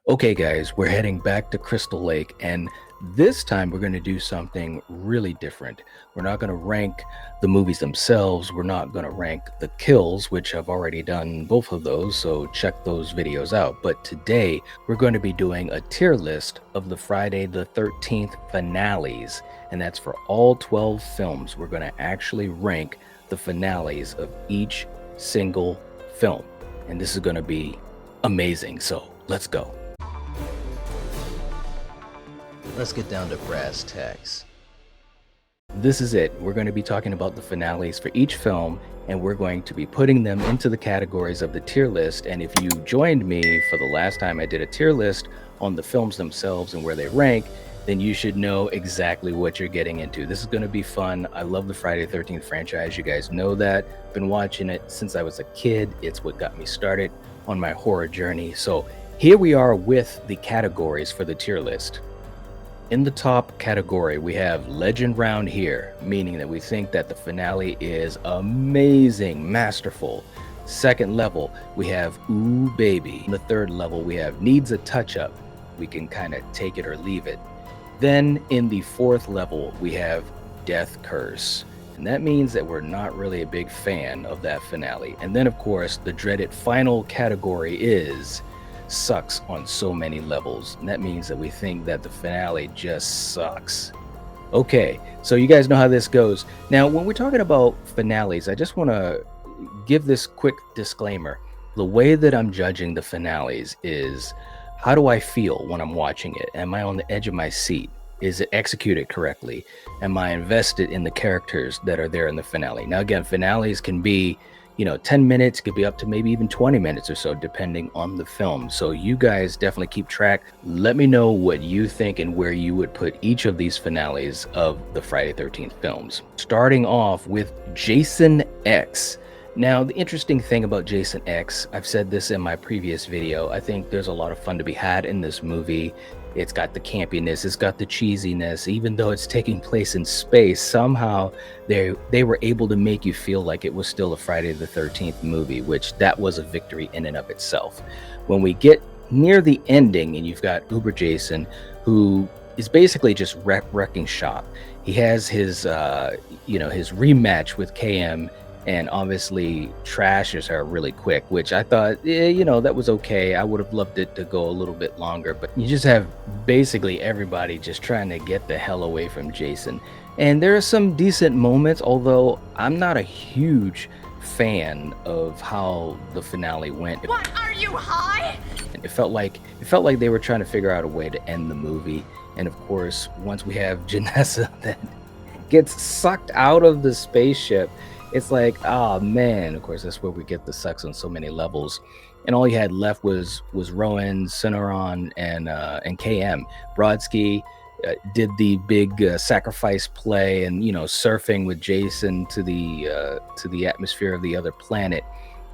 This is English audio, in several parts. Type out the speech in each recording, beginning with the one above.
Okay, guys, we're heading back to Crystal Lake, and this time we're going to do something really different. We're not going to rank the movies themselves, we're not going to rank the kills, which I've already done both of those, so check those videos out. But today we're going to be doing a tier list of the Friday the 13th finales, and that's for all 12 films. We're going to actually rank the finales of each single film, and this is going to be amazing, so let's go. Let's get down to brass tacks. This is it. We're going to be talking about the finales for each film, and we're going to be putting them into the categories of the tier list. And if you joined me for the last time I did a tier list on the films themselves and where they rank, then you should know exactly what you're getting into. This is going to be fun. I love the Friday the 13th franchise. You guys know that. Been watching it since I was a kid. It's what got me started on my horror journey. So here we are with the categories for the tier list. In the top category, we have Legend Round Here, meaning that we think that the finale is amazing, masterful. Second level, we have Ooh Baby. In the third level, we have Needs a Touch-Up. We can kind of take it or leave it. Then in the fourth level, we have Death Curse. And that means that we're not really a big fan of that finale. And then, of course, the dreaded final category is Sucks on so many levels, and that means that we think that the finale just sucks. Okay, so you guys know how this goes. Now, when we're talking about finales, I just want to give this quick disclaimer. The way that I'm judging the finales is, how do I feel when I'm watching it? Am I on the edge of my seat? Is it executed correctly? Am I invested in the characters that are there in the finale? Now, again, finales can be 10 minutes, could be up to maybe even 20 minutes or so, depending on the film. So you guys definitely keep track. Let me know what you think and where you would put each of these finales of the Friday 13th films. Starting off with Jason X. Now, the interesting thing about Jason X, I've said this in my previous video, I think there's a lot of fun to be had in this movie. It's got the campiness, it's got the cheesiness. Even though it's taking place in space, somehow they were able to make you feel like it was still a Friday the 13th movie, which that was a victory in and of itself. When we get near the ending and you've got Uber Jason, who is basically just wrecking shop. He has his his rematch with KM, and obviously trashes her really quick, which I thought, that was okay. I would have loved it to go a little bit longer, but you just have basically everybody just trying to get the hell away from Jason. And there are some decent moments, although I'm not a huge fan of how the finale went. What, are you high? It felt like they were trying to figure out a way to end the movie. And of course, once we have Janessa that gets sucked out of the spaceship, it's like, oh man, of course, that's where we get the sucks on so many levels. And all you had left was Rowan, Cinnamon, and KM. Brodsky did the big sacrifice play and, surfing with Jason to the atmosphere of the other planet.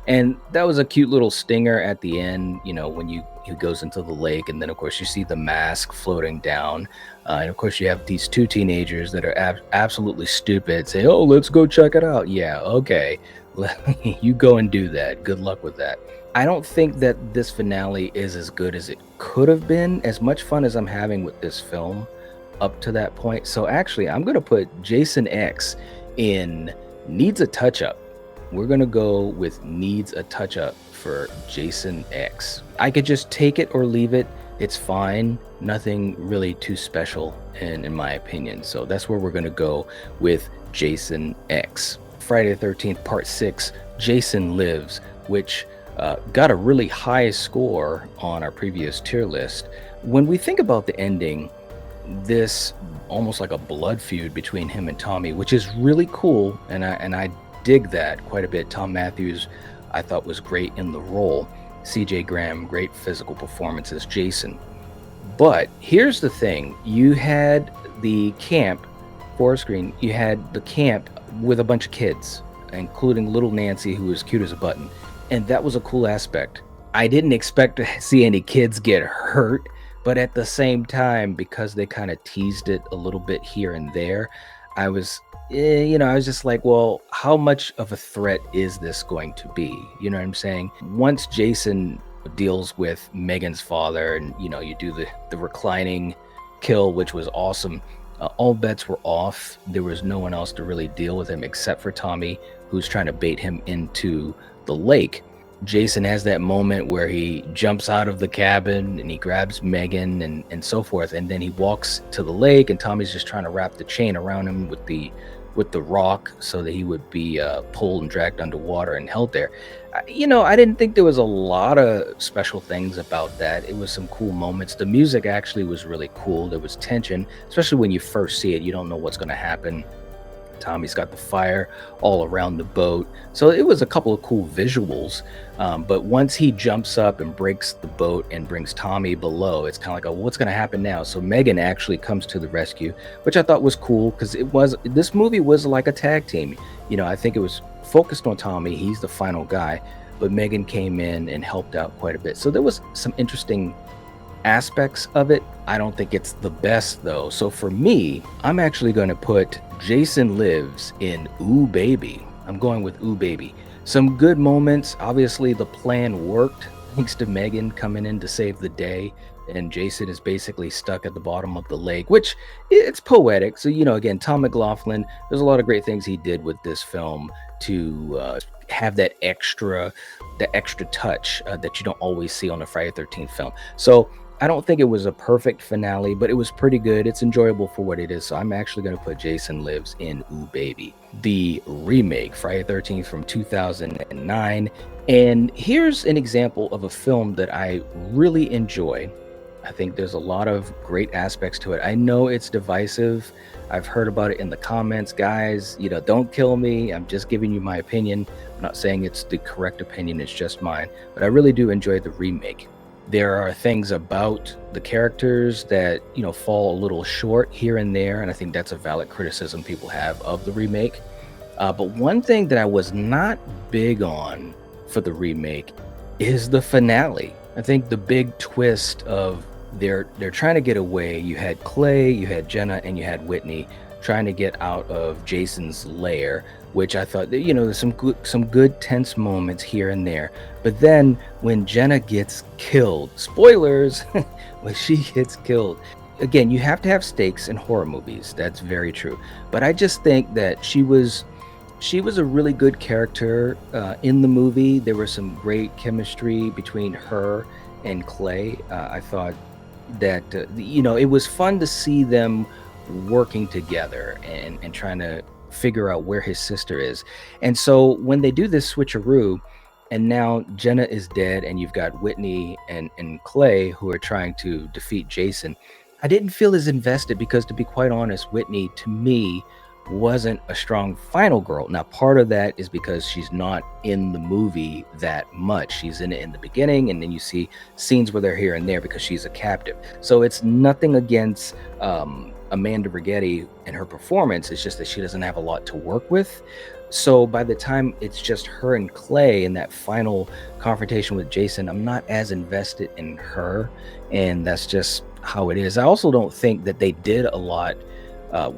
And that was a cute little stinger at the end, when he goes into the lake. And then, of course, you see the mask floating down. And, of course, you have these two teenagers that are absolutely stupid say, oh, let's go check it out. Yeah, okay. You go and do that. Good luck with that. I don't think that this finale is as good as it could have been, as much fun as I'm having with this film up to that point. So actually, I'm going to put Jason X in Needs a Touch-Up. We're going to go with Needs a Touch-Up for Jason X. I could just take it or leave it. It's fine. Nothing really too special in my opinion. So that's where we're going to go with Jason X. Friday the 13th Part 6, Jason Lives, which got a really high score on our previous tier list. When we think about the ending, this almost like a blood feud between him and Tommy, which is really cool, and I dig that quite a bit. Tom Matthews, I thought, was great in the role. CJ Graham, great physical performance as Jason. But here's the thing. You had the camp, Forest Green, you had the camp with a bunch of kids, including little Nancy, who was cute as a button. And that was a cool aspect. I didn't expect to see any kids get hurt, but at the same time, because they kind of teased it a little bit here and there, I was just like, well, how much of a threat is this going to be? You know what I'm saying? Once Jason deals with Megan's father, and you do the reclining kill, which was awesome. All bets were off. There was no one else to really deal with him except for Tommy, who's trying to bait him into the lake. Jason has that moment where he jumps out of the cabin and he grabs Megan and so forth, and then he walks to the lake, and Tommy's just trying to wrap the chain around him with the rock so that he would be pulled and dragged underwater and held there. I didn't think there was a lot of special things about that. It was some cool moments. The music actually was really cool. There was tension, especially when you first see it. You don't know what's going to happen. Tommy's got the fire all around the boat. So it was a couple of cool visuals. But once he jumps up and breaks the boat and brings Tommy below, it's kind of like, oh, what's going to happen now? So Megan actually comes to the rescue, which I thought was cool because this movie was like a tag team. I think it was focused on Tommy. He's the final guy, but Megan came in and helped out quite a bit. So there was some interesting aspects of it. I don't think it's the best though. So for me, I'm actually going to put Jason Lives in Ooh Baby. I'm going with Ooh Baby. Some good moments. Obviously, the plan worked thanks to Megan coming in to save the day. And Jason is basically stuck at the bottom of the lake, which it's poetic. So, again, Tom McLaughlin, there's a lot of great things he did with this film to have that extra touch that you don't always see on a Friday 13th film. So I don't think it was a perfect finale, but it was pretty good. It's enjoyable for what it is. So I'm actually going to put Jason Lives in Ooh Baby, the remake, Friday 13th from 2009. And here's an example of a film that I really enjoy. I think there's a lot of great aspects to it. I know it's divisive. I've heard about it in the comments. Guys, don't kill me. I'm just giving you my opinion. I'm not saying it's the correct opinion. It's just mine. But I really do enjoy the remake. There are things about the characters that, fall a little short here and there. And I think that's a valid criticism people have of the remake. But one thing that I was not big on for the remake is the finale. I think the big twist of they're trying to get away. You had Clay, you had Jenna, and you had Whitney trying to get out of Jason's lair, which I thought, there's some good tense moments here and there. But then when Jenna gets killed, spoilers, when she gets killed, again, you have to have stakes in horror movies. That's very true. But I just think that she was a really good character in the movie. There was some great chemistry between her and Clay. I thought that it was fun to see them working together and trying to figure out where his sister is. And so when they do this switcheroo, and now Jenna is dead, and you've got Whitney and Clay who are trying to defeat Jason, I didn't feel as invested because, to be quite honest, Whitney to me wasn't a strong final girl. Now, part of that is because she's not in the movie that much. She's in it in the beginning, and then you see scenes where they're here and there because she's a captive. So it's nothing against Amanda Brigetti and her performance. It's just that she doesn't have a lot to work with. So by the time it's just her and Clay in that final confrontation with Jason, I'm not as invested in her, and that's just how it is. I also don't think that they did a lot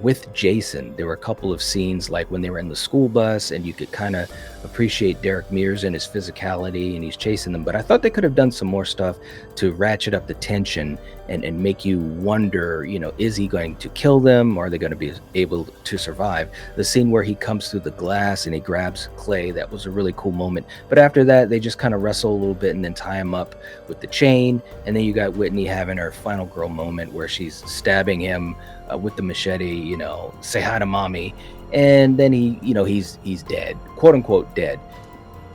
with Jason. There were a couple of scenes like when they were in the school bus, and you could kind of appreciate Derek Mears and his physicality, and he's chasing them. But I thought they could have done some more stuff to ratchet up the tension and make you wonder, is he going to kill them, or are they going to be able to survive? The scene where he comes through the glass and he grabs Clay, that was a really cool moment. But after that, they just kind of wrestle a little bit and then tie him up with the chain. And then you got Whitney having her final girl moment where she's stabbing him with the machete, say hi to mommy. And then he's dead, quote unquote dead.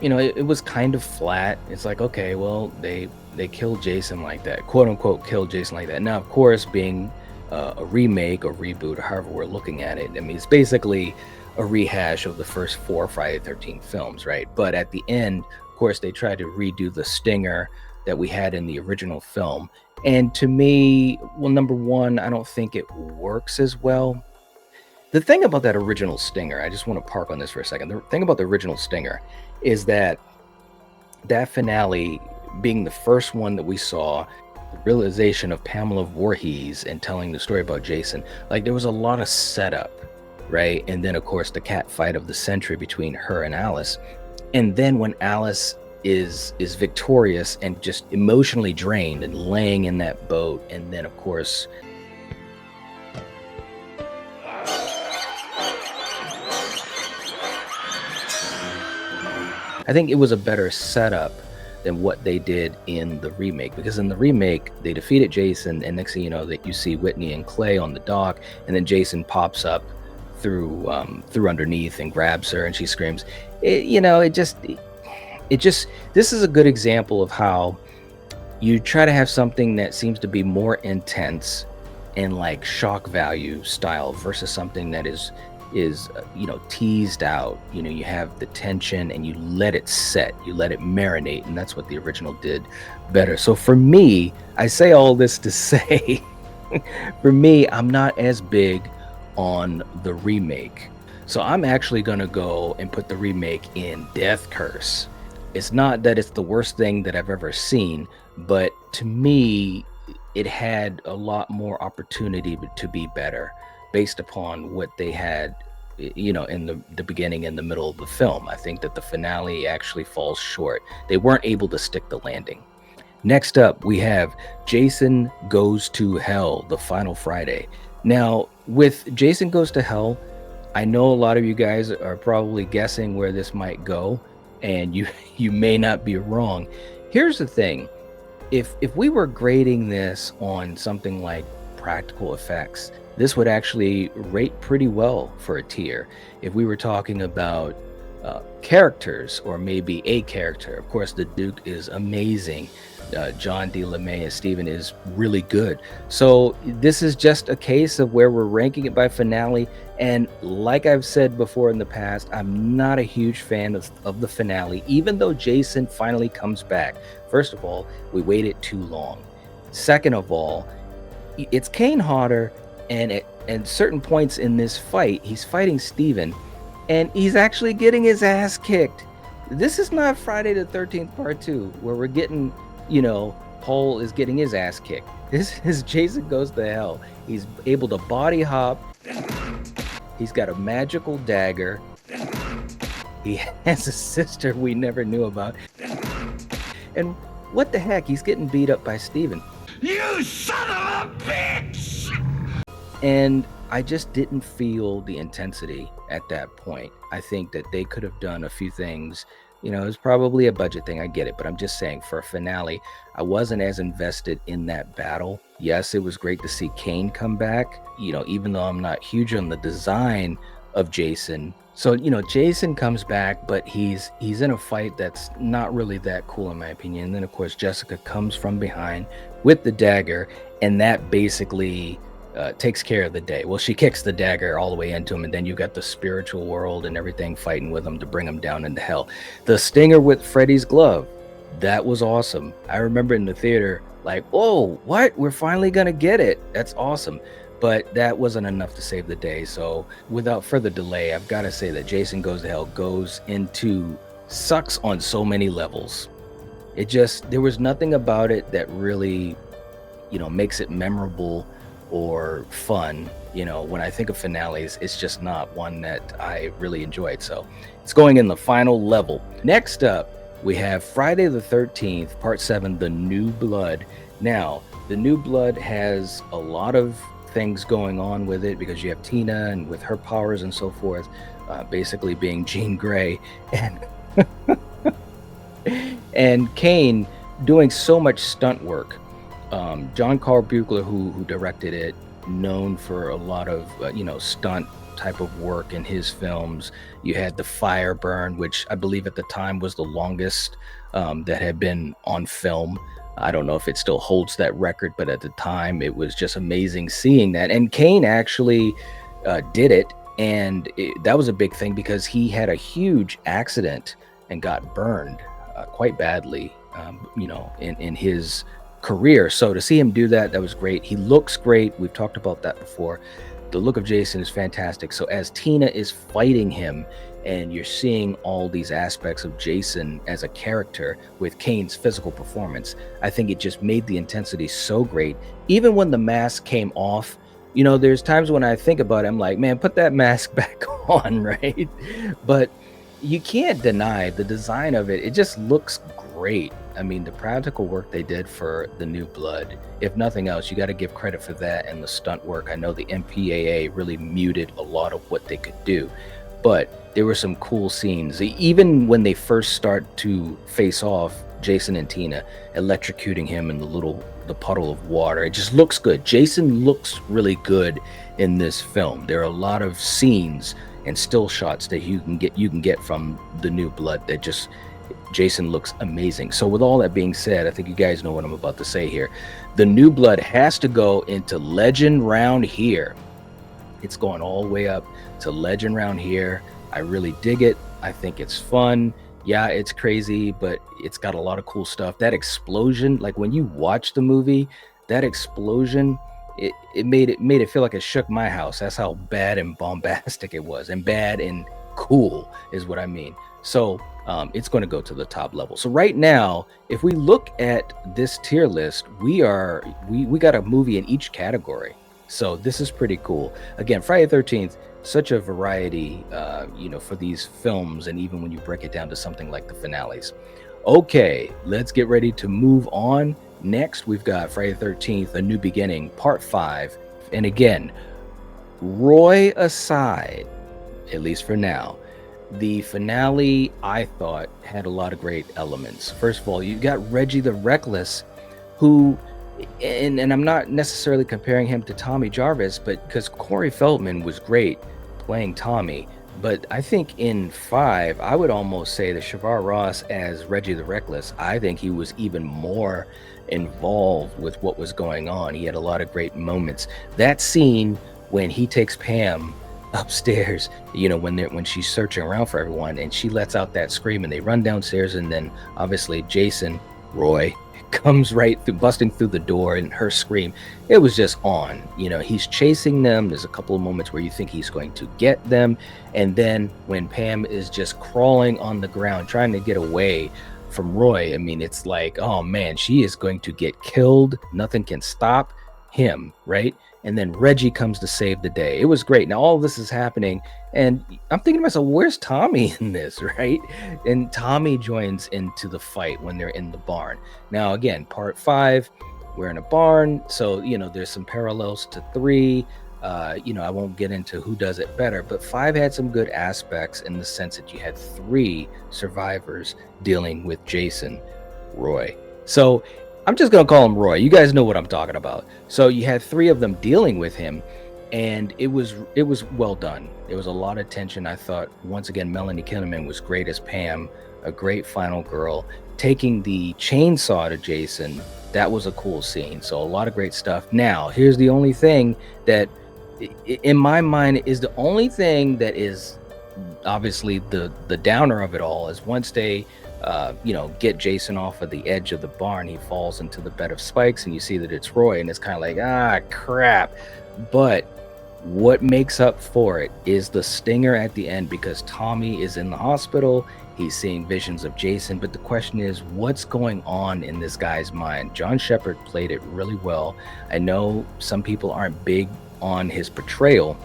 It was kind of flat. It's like, okay, well, they killed Jason like that, quote unquote killed Jason like that. Now, of course, being a remake or reboot, or however we're looking at it, I mean, it's basically a rehash of the first 4 Friday the 13th films, right? But at the end, of course, they tried to redo the stinger that we had in the original film. And to me, well, number one, I don't think it works as well. The thing about that original stinger, I just want to park on this for a second. The thing about the original stinger is that finale being the first one that we saw, the realization of Pamela Voorhees and telling the story about Jason, like there was a lot of setup, right? And then of course the cat fight of the century between her and Alice. And then when Alice is victorious and just emotionally drained and laying in that boat. And then of course, I think it was a better setup than what they did in the remake, because in the remake they defeated Jason, and next thing you know, that you see Whitney and Clay on the dock, and then Jason pops up through underneath and grabs her, and she screams. It just this is a good example of how you try to have something that seems to be more intense and like shock value style versus something that is teased out. You have the tension and you let it set, you let it marinate, and that's what the original did better. So for me, I say all this to say for me, I'm not as big on the remake. So I'm actually going to go and put the remake in Death Curse. It's not that it's the worst thing that I've ever seen, but to me, it had a lot more opportunity to be better based upon what they had, in the beginning and the middle of the film. I think that the finale actually falls short. They weren't able to stick the landing. Next up, we have Jason Goes to Hell, the final Friday. Now, with Jason Goes to Hell, I know a lot of you guys are probably guessing where this might go, and you may not be wrong. Here's the thing. If we were grading this on something like practical effects, this would actually rate pretty well for a tier. If we were talking about characters, or maybe a character, of course, the Duke is amazing. John D. LeMay as Steven is really good. So this is just a case of where we're ranking it by finale. And like I've said before in the past, I'm not a huge fan of the finale, even though Jason finally comes back. First of all, we waited too long. Second of all, it's Kane Hodder, and at certain points in this fight, he's fighting Steven, and he's actually getting his ass kicked. This is not Friday the 13th Part 2, where we're getting, Paul is getting his ass kicked. This is Jason Goes to Hell. He's able to body hop. He's got a magical dagger. He has a sister we never knew about. And what the heck? He's getting beat up by Steven. You son of a bitch! And I just didn't feel the intensity at that point. I think that they could have done a few things. It was probably a budget thing. I get it. But I'm just saying, for a finale, I wasn't as invested in that battle. Yes, it was great to see Kane come back, even though I'm not huge on the design of Jason. So, Jason comes back, but he's in a fight that's not really that cool, in my opinion. And then, of course, Jessica comes from behind with the dagger, and that basically takes care of the day. Well, she kicks the dagger all the way into him, and then you got the spiritual world and everything fighting with him to bring him down into hell. The stinger with Freddy's glove, that was awesome. I remember in the theater, like, whoa, what? We're finally gonna get it. That's awesome. But that wasn't enough to save the day. So without further delay, I've got to say that Jason Goes to Hell sucks on so many levels. There was nothing about it that really, makes it memorable or fun. When I think of finales, it's just not one that I really enjoyed. So it's going in the final level. Next up, we have Friday the 13th, Part 7, The New Blood. Now, The New Blood has a lot of things going on with it, because you have Tina and with her powers and so forth, basically being Jean Grey, and Kane doing so much stunt work. John Carl Buechler, who directed it, known for a lot of stunt type of work in his films. You had the fire burn, which I believe at the time was the longest that had been on film. I don't know if it still holds that record, but at the time it was just amazing seeing that. And Kane actually did it, and that was a big thing because he had a huge accident and got burned quite badly, in his career. So to see him do that, that was great. He looks great. We've talked about that before. The look of Jason is fantastic. So as Tina is fighting him, and you're seeing all these aspects of Jason as a character with Kane's physical performance, I think it just made the intensity so great. Even when the mask came off, there's times when I think about it, I'm like, man, put that mask back on, right? But You can't deny the design of it. It just looks great. I mean, the practical work they did for the New Blood, if nothing else, you got to give credit for that and the stunt work. I know the MPAA really muted a lot of what they could do, but there were some cool scenes. Even when they first start to face off, Jason and Tina electrocuting him in the puddle of water. It just looks good. Jason looks really good in this film. There are a lot of scenes and still shots that you can get from the New Blood that just Jason looks amazing. So with all that being said, I think you guys know what I'm about to say here. The New Blood has to go into Legend Round Here. It's going all the way up to Legend Round Here. I really dig it. I think it's fun. Yeah, it's crazy, but it's got a lot of cool stuff. That explosion, like when you watch the movie, that explosion, it made it feel like it shook my house. That's how bad and bombastic it was, and bad and cool is what I mean. So it's going to go to the top level. So right now, if we look at this tier list, we got a movie in each category. So this is pretty cool. Again, Friday 13th, such a variety, for these films, and even when you break it down to something like the finales. Okay, let's get ready to move on. Next, we've got Friday the 13th, A New Beginning, Part 5. And again, Roy aside, at least for now, the finale, I thought, had a lot of great elements. First of all, you got Reggie the Reckless, who, and I'm not necessarily comparing him to Tommy Jarvis, but because Corey Feldman was great playing Tommy. But I think in 5, I would almost say that Shavar Ross as Reggie the Reckless, I think he was even more involved with what was going on. He had a lot of great moments. That scene when he takes Pam upstairs, when she's searching around for everyone and she lets out that scream and they run downstairs, and then obviously Jason, Roy, comes right through, busting through the door, and her scream, it was just on. He's chasing them. There's a couple of moments where you think he's going to get them, and then when Pam is just crawling on the ground trying to get away from Roy, I mean, it's like, oh man, she is going to get killed. Nothing can stop him, right? And then Reggie comes to save the day. It was great. Now all this is happening, and I'm thinking to myself, where's Tommy in this, right? And Tommy joins into the fight when they're in the barn. Now again, part 5, we're in a barn, so there's some parallels to 3. I won't get into who does it better, but 5 had some good aspects in the sense that you had 3 survivors dealing with Jason, Roy. So I'm just going to call him Roy. You guys know what I'm talking about. So you had 3 of them dealing with him, and it was well done. There was a lot of tension. I thought, once again, Melanie Kinnaman was great as Pam, a great final girl. Taking the chainsaw to Jason, that was a cool scene. So a lot of great stuff. Now, here's the only thing that, in my mind, is the only thing that is obviously the downer of it all, is once they get Jason off of the edge of the barn, he falls into the bed of spikes, and you see that it's Roy, and it's kind of like, crap. But what makes up for it is the stinger at the end, because Tommy is in the hospital. He's seeing visions of Jason, but the question is, what's going on in this guy's mind? John Shepherd played it really well. I know some people aren't big on his portrayal,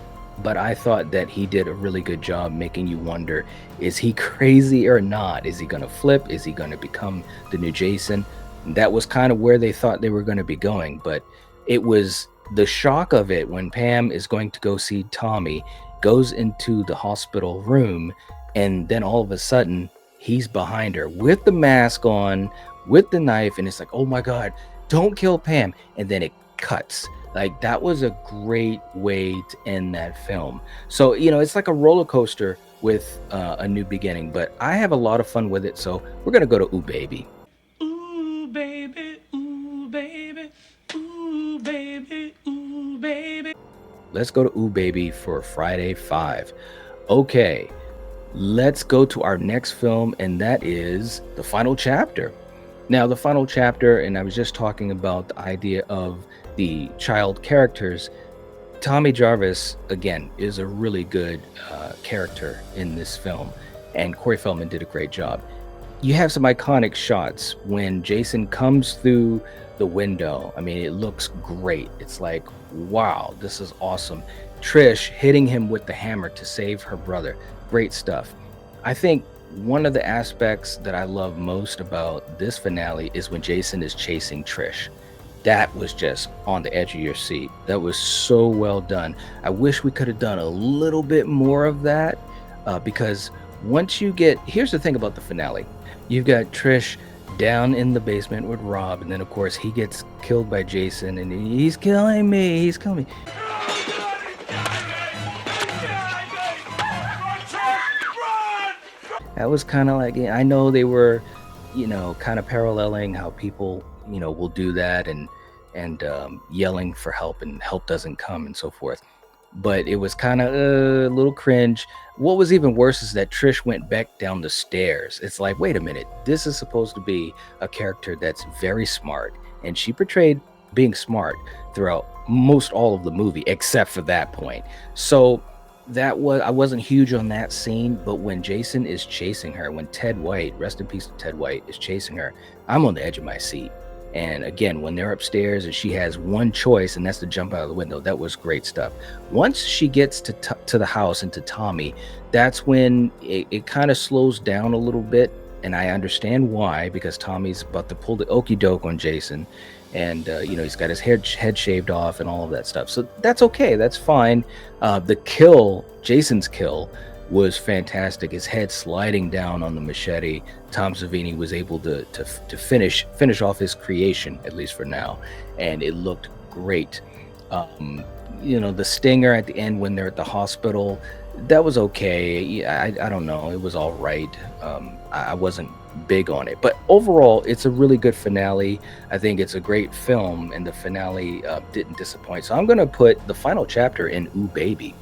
but I thought that he did a really good job making you wonder, is he crazy or not? Is he going to flip? Is he going to become the new Jason? That was kind of where they thought they were going to be going, but it was the shock of it when Pam is going to go see Tommy, goes into the hospital room, and then all of a sudden he's behind her with the mask on, with the knife, and it's like, oh my God, don't kill Pam. And then it cuts. Like, that was a great way to end that film. So, it's like a roller coaster with A New Beginning, but I have a lot of fun with it. So we're going to go to Ooh Baby. Ooh, baby, ooh, baby, ooh, baby, ooh, baby. Let's go to Ooh Baby for Friday 5. Okay, let's go to our next film, and that is The Final Chapter. Now, The Final Chapter, and I was just talking about the idea of the child characters. Tommy Jarvis, again, is a really good character in this film, and Corey Feldman did a great job. You have some iconic shots when Jason comes through the window. I mean, it looks great. It's like, wow, this is awesome. Trish hitting him with the hammer to save her brother. Great stuff. I think one of the aspects that I love most about this finale is when Jason is chasing Trish. That was just on the edge of your seat. That was so well done. I wish we could have done a little bit more of that, because once you get, here's the thing about the finale, you've got Trish down in the basement with Rob, and then of course he gets killed by Jason, and he's killing me, he's killing me. That was kind of like, I know they were, kind of paralleling how people, will do that, and yelling for help, and help doesn't come, and so forth. But it was kind of a little cringe. What was even worse is that Trish went back down the stairs. It's like, wait a minute, this is supposed to be a character that's very smart, and she portrayed being smart throughout most all of the movie, except for that point. So I wasn't huge on that scene, but when Jason is chasing her, when Ted White, rest in peace to Ted White, is chasing her, I'm on the edge of my seat. And again, when they're upstairs and she has one choice, and that's to jump out of the window, that was great stuff. Once she gets to the house and to Tommy, that's when it kind of slows down a little bit, and I understand why, because Tommy's about to pull the okey doke on Jason, and he's got his head shaved off and all of that stuff. So that's okay, that's fine. Jason's kill was fantastic. His head sliding down on the machete. Tom Savini was able to finish off his creation, at least for now, and it looked great. The stinger at the end when they're at the hospital, that was okay. I don't know, it was all right. I wasn't big on it, but overall it's a really good finale. I think it's a great film, and the finale didn't disappoint. So I'm going to put the final chapter in Ooh Baby.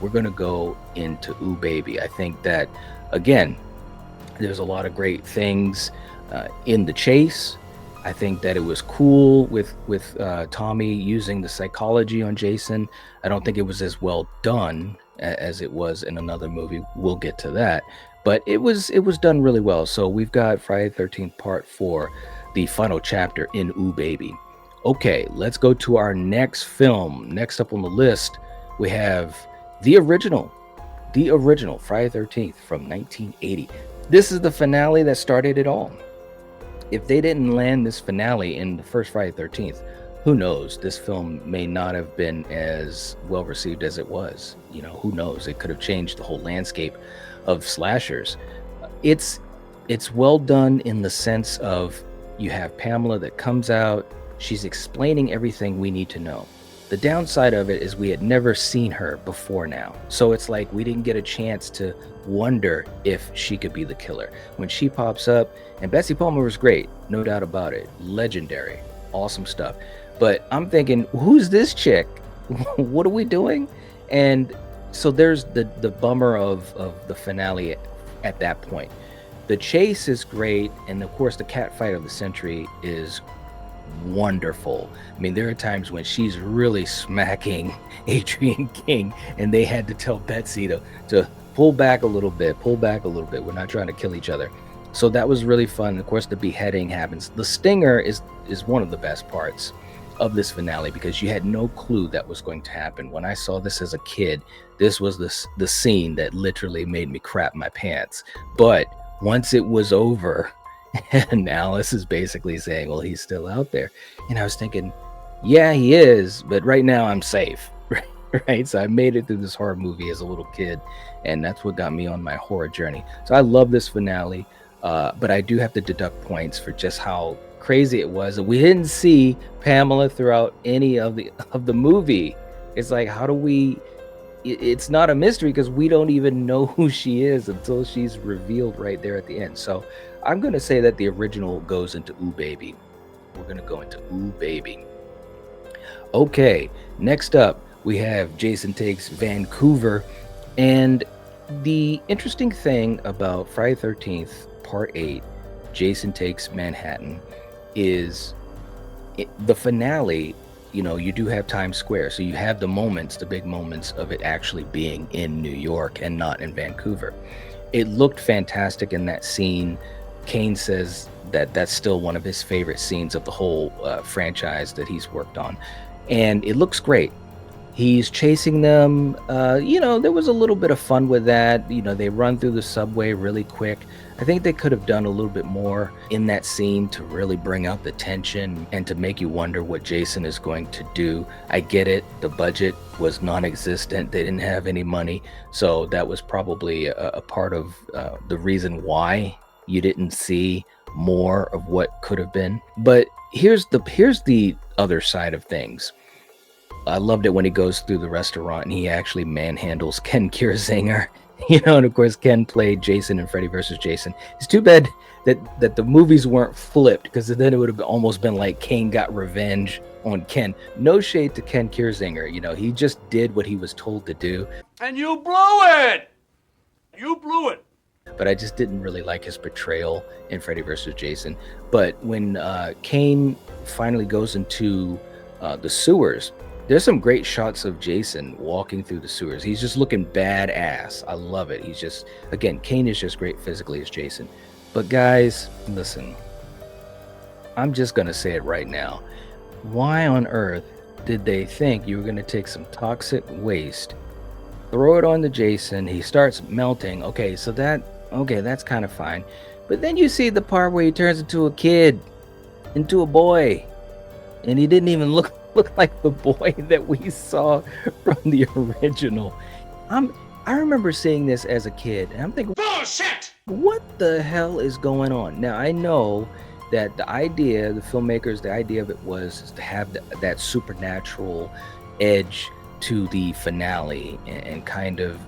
We're going to go into Ooh Baby. I think that, again, there's a lot of great things in the chase. I think that it was cool with Tommy using the psychology on Jason. I don't think it was as well done as it was in another movie. We'll get to that, but it was done really well. So we've got Friday the 13th Part 4, the final chapter in Ooh Baby. Okay, let's go to our next film. Next up on the list, we have the original Friday the 13th from 1980. This is the finale that started it all. If they didn't land this finale in the first Friday the 13th, who knows? This film may not have been as well received as it was. Who knows? It could have changed the whole landscape of slashers. It's well done in the sense of, you have Pamela that comes out, she's explaining everything we need to know. The downside of it is we had never seen her before now. So it's like we didn't get a chance to wonder if she could be the killer. When she pops up, and Betsy Palmer was great, no doubt about it. Legendary, awesome stuff. But I'm thinking, who's this chick? What are we doing? And so there's the bummer of the finale at that point. The chase is great, and of course the cat fight of the century is wonderful. I mean, there are times when she's really smacking Adrian King, and they had to tell Betsy to pull back a little bit. We're not trying to kill each other. So that was really fun. Of course, the beheading happens. The stinger is one of the best parts of this finale, because you had no clue that was going to happen. When I saw this as a kid, this was the scene that literally made me crap my pants. But once it was over, and Alice is basically saying, well, he's still out there. And I was thinking, yeah, he is, but right now I'm safe. Right? So I made it through this horror movie as a little kid, and that's what got me on my horror journey. So I love this finale, but I do have to deduct points for just how crazy it was. We didn't see Pamela throughout any of the movie. It's like, how do we... It's not a mystery, because we don't even know who she is until she's revealed right there at the end. So I'm going to say that the original goes into Ooh Baby. We're going to go into Ooh Baby. Okay, next up, we have Jason Takes Vancouver. And the interesting thing about Friday the 13th, Part 8, Jason Takes Manhattan, is the finale. You do have Times Square, so you have the big moments of it actually being in New York and not in Vancouver. It looked fantastic in that scene. Kane says that that's still one of his favorite scenes of the whole franchise that he's worked on, and it looks great. He's chasing them. There was a little bit of fun with that. They run through the subway really quick. I think they could have done a little bit more in that scene to really bring out the tension and to make you wonder what Jason is going to do. I get it. The budget was non-existent. They didn't have any money. So that was probably a part of the reason why you didn't see more of what could have been. But here's the other side of things. I loved it when he goes through the restaurant and he actually manhandles Ken Kirzinger. And of course Ken played Jason in Freddy versus Jason. It's too bad that the movies weren't flipped, because then it would have almost been like Kane got revenge on Ken. No shade to Ken Kirzinger. He just did what he was told to do. And you blew it! You blew it! But I just didn't really like his portrayal in Freddy versus Jason. But when Kane finally goes into the sewers, there's some great shots of Jason walking through the sewers. He's just looking badass. I love it. He's just, again, Kane is just great physically as Jason. But guys, listen, I'm just going to say it right now. Why on earth did they think you were going to take some toxic waste, throw it on to Jason, he starts melting? Okay, that's kind of fine. But then you see the part where he turns into a kid, into a boy, and he didn't even look like the boy that we saw from the original. I remember seeing this as a kid, and I'm thinking, bullshit! What the hell is going on? Now, I know that the idea of it was to have that supernatural edge to the finale, and kind of,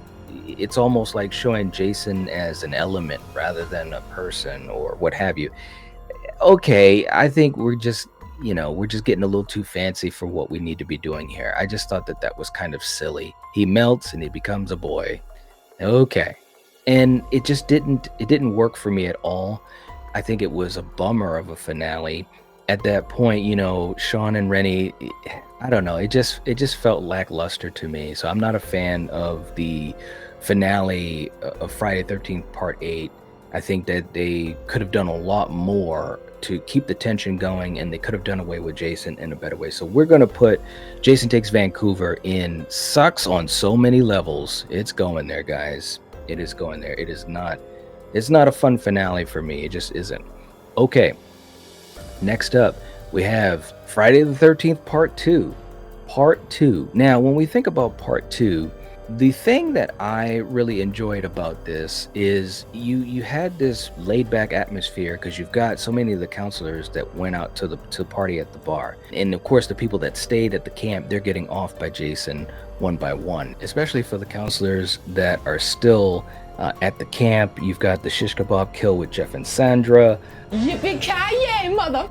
it's almost like showing Jason as an element rather than a person or what have you. Okay, I think we're just getting a little too fancy for what we need to be doing here. I just thought that was kind of silly. He melts and he becomes a boy. Okay. And it didn't work for me at all. I think it was a bummer of a finale. At that point, Sean and Rennie, I don't know, it just felt lackluster to me. So I'm not a fan of the finale of Friday the 13th Part 8. I think that they could have done a lot more to keep the tension going, and they could have done away with Jason in a better way. So we're going to put Jason Takes Vancouver in sucks on so many levels. It's going there, guys. It is going there. It's not a fun finale for me. It just isn't. Okay. Next up, we have Friday the 13th Part 2. Part 2. Now, when we think about Part 2, the thing that I really enjoyed about this is you had this laid back atmosphere, because you've got so many of the counselors that went out to the party at the bar. And of course, the people that stayed at the camp, they're getting off by Jason one by one, especially for the counselors that are still at the camp. You've got the shish kebab kill with Jeff and Sandra. Yippee-ki-yay, mother.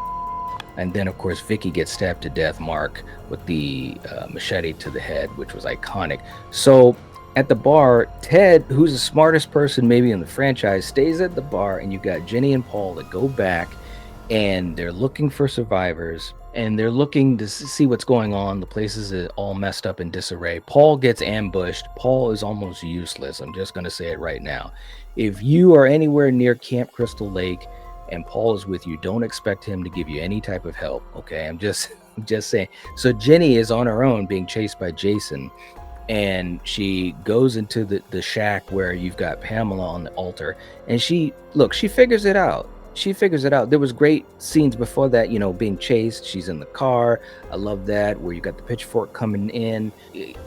And then, of course, Vicky gets stabbed to death, Mark, with the machete to the head, which was iconic. So at the bar, Ted, who's the smartest person maybe in the franchise, stays at the bar, and you got Jenny and Paul that go back, and they're looking for survivors, and they're looking to see what's going on. The place is all messed up in disarray. Paul gets ambushed. Paul is almost useless. I'm just going to say it right now. If you are anywhere near Camp Crystal Lake and Paul is with you, don't expect him to give you any type of help. Okay, I'm just saying. So Jenny is on her own being chased by Jason, and she goes into the shack where you've got Pamela on the altar, and she figures it out. There was great scenes before that, being chased. She's in the car. I love that, where you got the pitchfork coming in.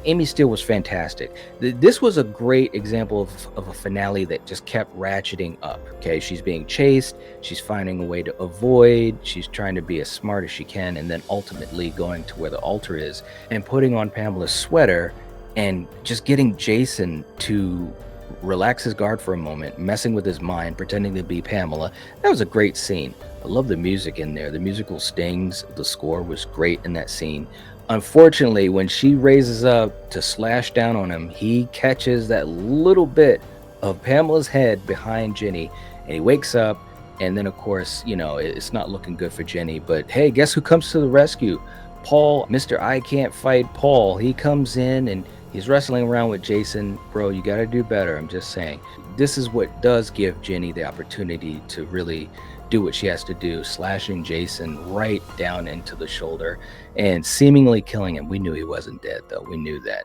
Amy Steele was fantastic. This was a great example of a finale that just kept ratcheting up. Okay, she's being chased. She's finding a way to avoid. She's trying to be as smart as she can, and then ultimately going to where the altar is and putting on Pamela's sweater and just getting Jason to relax his guard for a moment, messing with his mind, pretending to be Pamela. That was a great scene. I love the music in there. The musical stings, the score was great in that scene. Unfortunately, when she raises up to slash down on him, he catches that little bit of Pamela's head behind Jenny, and he wakes up, and then of course, it's not looking good for Jenny. But hey, guess who comes to the rescue? Paul, Mr. I Can't Fight Paul. He comes in and he's wrestling around with Jason. Bro, you got to do better. I'm just saying. This is what does give Jenny the opportunity to really do what she has to do, slashing Jason right down into the shoulder and seemingly killing him. We knew he wasn't dead, though. We knew that.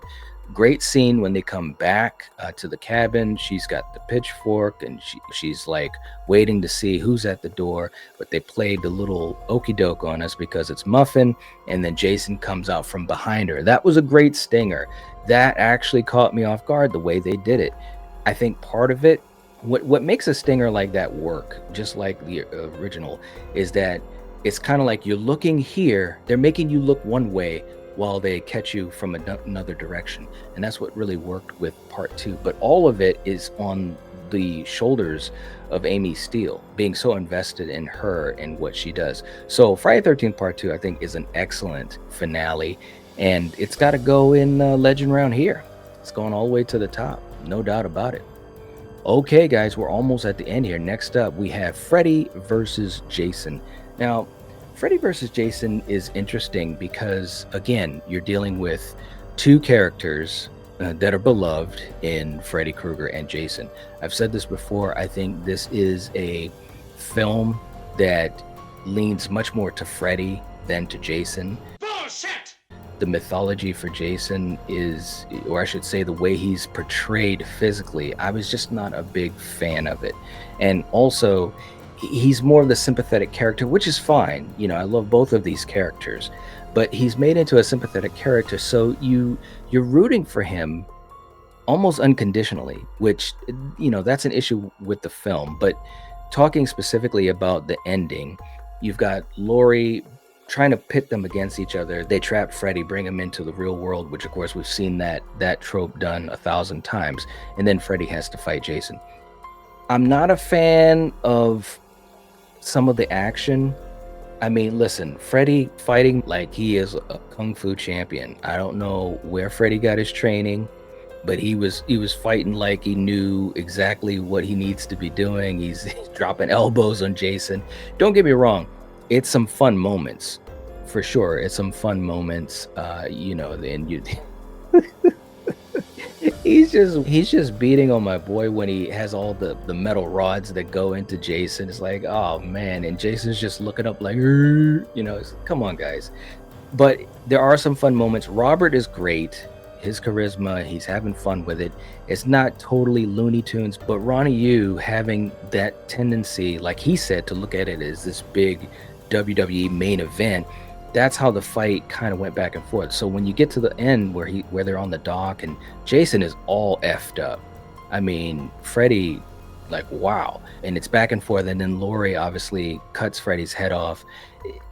Great scene when they come back to the cabin. She's got the pitchfork and she's like waiting to see who's at the door, but they played the little okey doke on us because it's Muffin, and then Jason comes out from behind her. That was a great stinger. That actually caught me off guard the way they did it. I think part of it, what makes a stinger like that work, just like the original, is that it's kind of like you're looking here, they're making you look one way while they catch you from another direction. And that's what really worked with part 2. But all of it is on the shoulders of Amy Steele, being so invested in her and what she does. So Friday the 13th part 2, I think, is an excellent finale, and it's got to go in legend round here. It's going all the way to the top, no doubt about it. Okay, guys, we're almost at the end here. Next up, we have Freddy versus Jason. Now, Freddy versus Jason is interesting because, again, you're dealing with two characters that are beloved in Freddy Krueger and Jason. I've said this before. I think this is a film that leans much more to Freddy than to Jason. Bullshit! The mythology for Jason is, or I should say, the way he's portrayed physically, I was just not a big fan of it. And also, he's more of the sympathetic character, which is fine. You know, I love both of these characters, but he's made into a sympathetic character, so you're rooting for him almost unconditionally, which, you know, that's an issue with the film. But talking specifically about the ending, you've got Laurie trying to pit them against each other. They trap Freddy, bring him into the real world, which of course we've seen that trope done 1,000 times, and then Freddy has to fight Jason. I'm not a fan of some of the action. I mean, listen, Freddy fighting like he is a kung fu champion. I don't know where Freddy got his training, but he was fighting like he knew exactly what he needs to be doing. He's dropping elbows on Jason. Don't get me wrong, it's some fun moments for sure. It's some fun moments. You know, then you he's just beating on my boy when he has all the metal rods that go into Jason. It's like, oh man, and Jason's just looking up like, you know, come on, guys. But there are some fun moments. Robert is great. His charisma, he's having fun with it. It's not totally Looney Tunes, but Ronnie Yu having that tendency, like he said, to look at it as this big WWE main event. That's how the fight kind of went back and forth. So when you get to the end where they're on the dock and Jason is all effed up, I mean, Freddy, like, wow. And it's back and forth, and then Laurie obviously cuts Freddy's head off.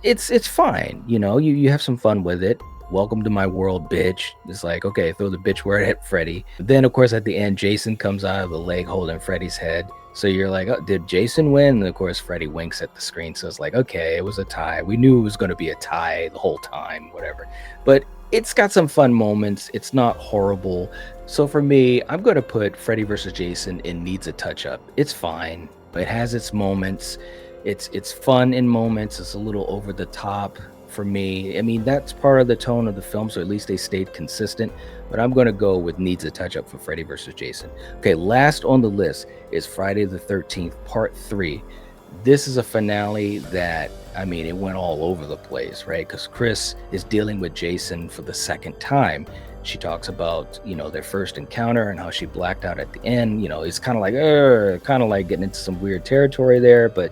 It's fine, you know, you have some fun with it. Welcome to my world, bitch. It's like, okay, throw the bitch word at Freddy. Then of course at the end, Jason comes out of the leg holding Freddy's head. So you're like, oh, did Jason win? And of course, Freddy winks at the screen. So it's like, okay, it was a tie. We knew it was going to be a tie the whole time, whatever. But it's got some fun moments. It's not horrible. So for me, I'm going to put Freddy versus Jason in needs a touch up. It's fine. It has its moments. It's fun in moments. It's a little over the top for me. I mean, that's part of the tone of the film, so at least they stayed consistent. But I'm going to go with needs a touch up for Freddy versus Jason. Okay, last on the list is Friday the 13th, part 3. This is a finale that, I mean, it went all over the place, right? Because Chris is dealing with Jason for the second time. She talks about, you know, their first encounter and how she blacked out at the end. You know, it's kind of like getting into some weird territory there, but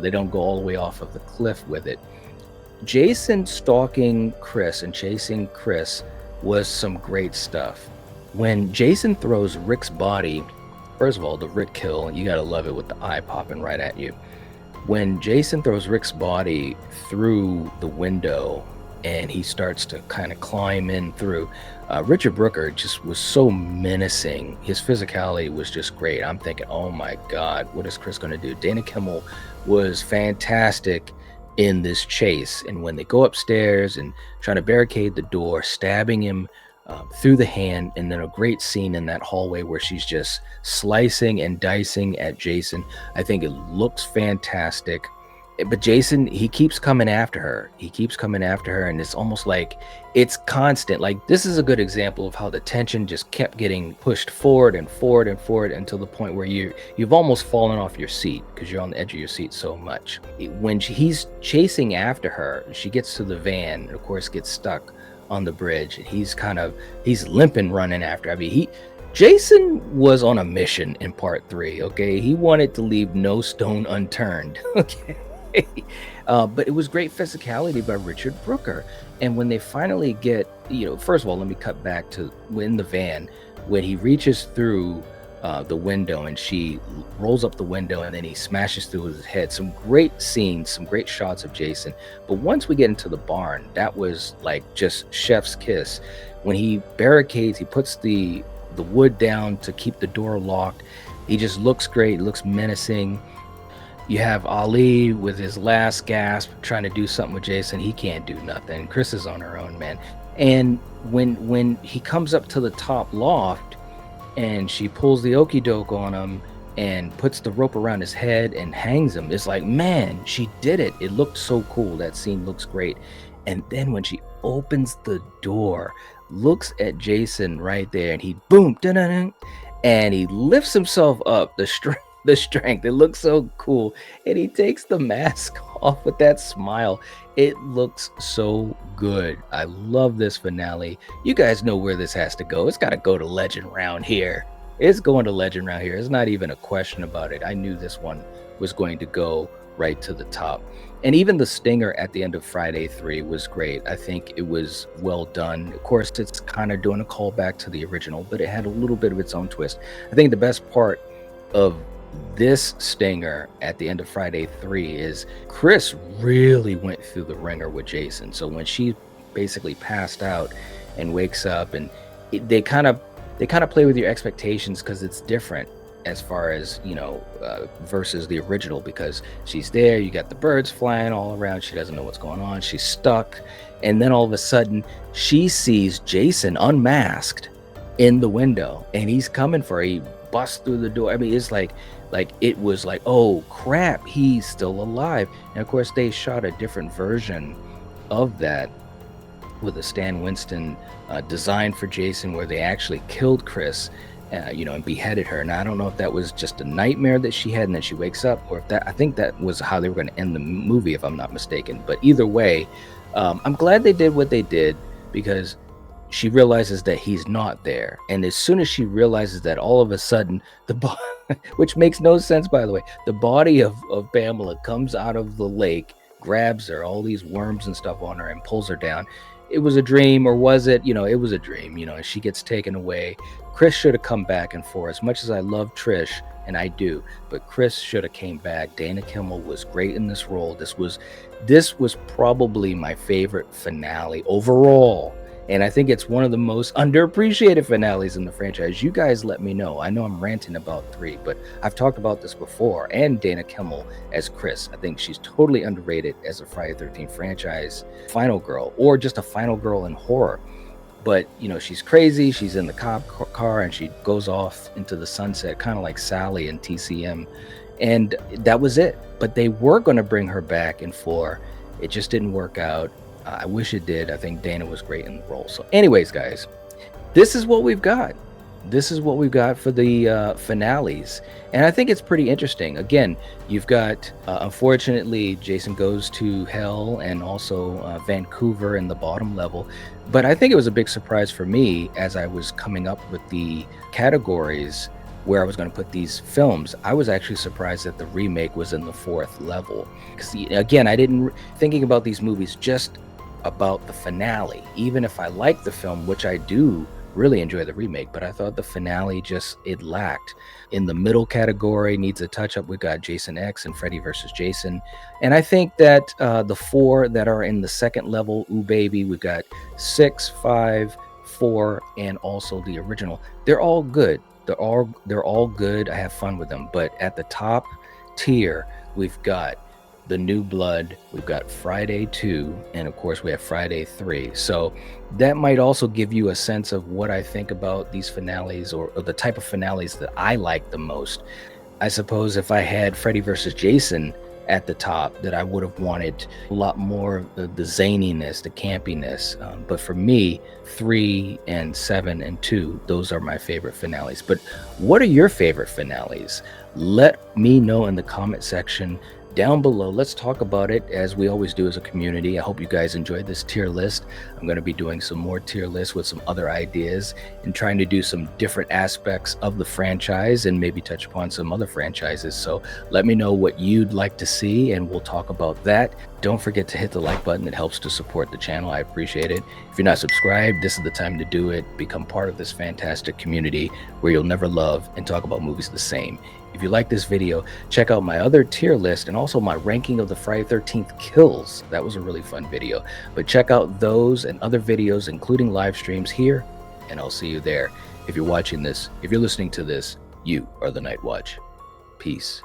they don't go all the way off of the cliff with it. Jason stalking Chris and chasing Chris was some great stuff. When Jason throws Rick's body, first of all, the Rick kill, you gotta love it with the eye popping right at you. When Jason throws Rick's body through the window and he starts to kind of climb in through, Richard Brooker just was so menacing. His physicality was just great. I'm thinking, oh my God, what is Chris gonna do? Dana Kimmel was fantastic in this chase, and when they go upstairs and trying to barricade the door, stabbing him through the hand, and then a great scene in that hallway where she's just slicing and dicing at Jason. I think it looks fantastic. But Jason, he keeps coming after her. He keeps coming after her, and it's almost like it's constant. Like, this is a good example of how the tension just kept getting pushed forward and forward and forward until the point where you've almost fallen off your seat because you're on the edge of your seat so much. When he's chasing after her, she gets to the van and of course gets stuck on the bridge, and he's limping running after. I mean, Jason was on a mission in part 3. Okay, he wanted to leave no stone unturned. Okay. But it was great physicality by Richard Brooker. And when they finally get, first of all, let me cut back to in the van when he reaches through the window and she rolls up the window and then he smashes through his head. Some great scenes, some great shots of Jason. But once we get into the barn, that was like just chef's kiss. When he barricades, he puts the wood down to keep the door locked. He just looks great, looks menacing. You have Ali with his last gasp trying to do something with Jason. He can't do nothing. Chris is on her own, man. And when he comes up to the top loft and she pulls the okey doke on him and puts the rope around his head and hangs him, it's like, man, she did it. It looked so cool. That scene looks great. And then when she opens the door, looks at Jason right there, and he boom, dun-dun-dun, and he lifts himself up, the strength. It looks so cool. And he takes the mask off with that smile. It looks so good. I love this finale. You guys know where this has to go. It's got to go to Legend round here. It's going to Legend round here. It's not even a question about it. I knew this one was going to go right to the top. And even the stinger at the end of Friday 3 was great. I think it was well done. Of course, it's kind of doing a callback to the original, but it had a little bit of its own twist. I think the best part of this stinger at the end of Friday 3 is Chris really went through the ringer with Jason. So when she basically passed out and wakes up, and they kind of play with your expectations because it's different as far as versus the original, because she's there, you got the birds flying all around, she doesn't know what's going on, she's stuck, and then all of a sudden she sees Jason unmasked in the window and he's coming for her. He busts through the door. I mean, it's like it was like, oh crap, he's still alive. And of course they shot a different version of that with a Stan Winston design for Jason, where they actually killed Chris and beheaded her. Now I don't know if that was just a nightmare that she had and then she wakes up, or if I think that was how they were going to end the movie, if I'm not mistaken. But either way, I'm glad they did what they did, because she realizes that he's not there. And as soon as she realizes that, all of a sudden which makes no sense, by the way, the body of Pamela comes out of the lake, grabs her, all these worms and stuff on her, and pulls her down. It was a dream, or was it? It was a dream, and she gets taken away. Chris should have come back and forth. As much as I love Trish, and I do, but Chris should have came back. Dana Kimmel was great in this role. This was probably my favorite finale overall. And I think it's one of the most underappreciated finales in the franchise. You guys let me know. I know I'm ranting about 3, but I've talked about this before. And Dana Kimmel as Chris, I think she's totally underrated as a Friday the 13th franchise final girl, or just a final girl in horror. But, she's crazy. She's in the cop car and she goes off into the sunset, kind of like Sally in TCM. And that was it. But they were going to bring her back in 4. It just didn't work out. I wish it did. I think Dana was great in the role. So anyways, guys, this is what we've got. This is what we've got for the finales. And I think it's pretty interesting. Again, you've got, unfortunately, Jason Goes to Hell and also Vancouver in the bottom level. But I think it was a big surprise for me as I was coming up with the categories where I was going to put these films. I was actually surprised that the remake was in the 4th level. Because, again, I didn't, thinking about these movies just about the finale, even if I like the film, which I do really enjoy the remake, but I thought the finale it lacked. In the middle category, needs a touch up, we got Jason X and Freddy versus Jason. And I think that the 4 that are in the 2nd level, Ooh Baby, we got 6, 5, 4, and also the original. They're all good. They're all good. I have fun with them. But at the top tier, we've got The New Blood, we've got Friday 2, and of course we have Friday 3. So that might also give you a sense of what I think about these finales, or the type of finales that I like the most. I suppose if I had Freddy vs. Jason at the top that I would have wanted a lot more of the zaniness, the campiness. But for me, 3 and 7 and 2, those are my favorite finales. But what are your favorite finales? Let me know in the comment section down below. Let's talk about it as we always do as a community. I hope you guys enjoyed this tier list. I'm going to be doing some more tier lists with some other ideas and trying to do some different aspects of the franchise and maybe touch upon some other franchises. So let me know what you'd like to see and we'll talk about that. Don't forget to hit the like button. It helps to support the channel. I appreciate it. If you're not subscribed, this is the time to do it. Become part of this fantastic community where you'll never love and talk about movies the same. If you like this video, check out my other tier list and also my ranking of the Friday 13th kills. That was a really fun video. But check out those and other videos, including live streams here, and I'll see you there. If you're watching this, if you're listening to this, you are the Night Watch. Peace.